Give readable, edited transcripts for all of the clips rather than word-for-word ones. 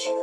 Thesis,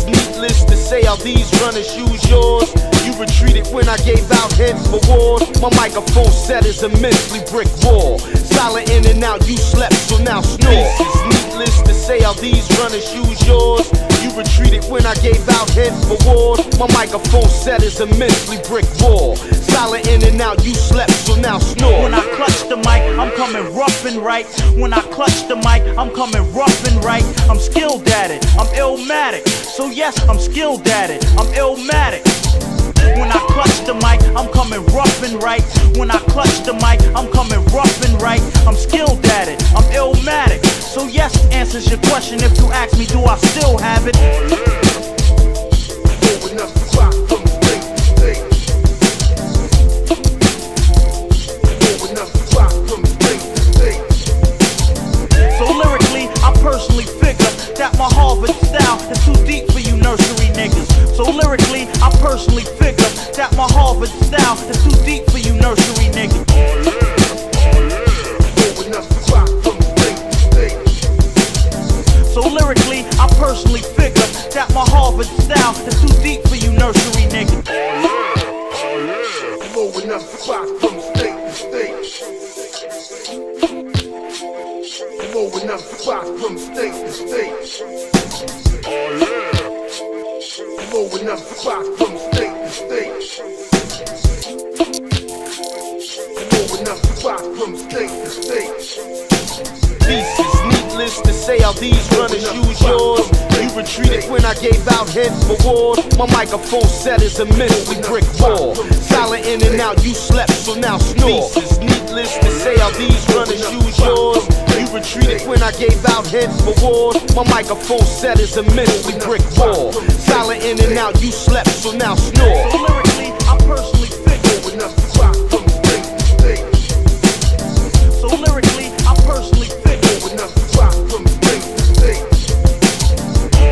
needless to say, how these runners use yours. You retreated when I gave out hints for wars. My microphone set is immensely brick wall. Silent in and out, you slept, so now snore. Thesis, needless to say, how these runners use yours. You retreated when I gave out hints for wars. My microphone set is immensely brick wall. Silent in and out, you slept, so now snore. When I clutch the mic, I'm coming rough and right. When I clutch the mic, I'm coming rough and right. I'm skilled at it, I'm illmatic. So yes, I'm skilled at it, I'm illmatic. When I clutch the mic, I'm coming rough and right. When I clutch the mic, I'm coming rough and right. I'm skilled at it, I'm illmatic. So yes, answers your question if you ask me, do I still have it? Blowing up the clock from state to state. Blowing up the clock from state to state. So lyrically, I personally figure that my Harvard style is too deep for you nursery niggas. So lyrically, I personally figure that my Harvard style is too deep for you nursery niggas. Blowing up the clock from state to state. So lyrically, I personally figure that my Harvard style is too deep for you nursery niggas. Blowing up the clock from state to state. Blowing up the clock from state to state. Blowing up the clock from state to state. Blowing up the clock from state to state. Thesis, needless to say, how these runners use yours. You retreated when I gave out hints for wars. My microphone set is immensely brick wall. Silent in and out, you slept, so now snore. Thesis, needless to say, how these runners use yours. You retreated when I gave out hints for wars. My microphone set is immensely brick wall. Silent in and out, you slept, so now snore. So lyrically, I personally figure. Blowing up the clock from state to state. So lyrically, I personally figure. Blowing up the clock from state to state.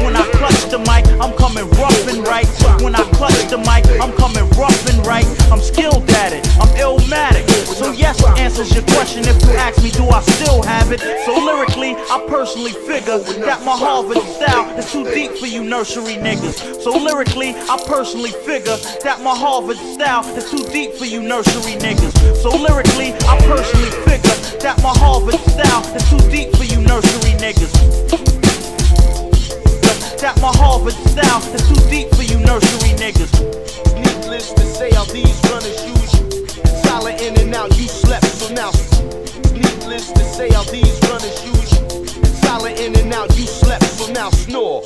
When I clutch the mic, I'm coming rough and right. When I clutch the mic, I'm coming rough and right. I'm skilled at it, I'm illmatic. So yes, answers your question if you ask me, do I still have it? So lyrically, I personally figure that my Harvard style is too deep for you nursery niggas. So lyrically, I personally figure that my Harvard style is too deep for you nursery niggas. So lyrically, I personally figure that my Harvard style is too deep for you nursery niggas. That my Harvard style is too deep for you nursery niggas. Needless to say, how these runners use you. Silent in and out, you slept, so now. Needless to say, how these runners use you. Silent in and out, you slept, so now snore.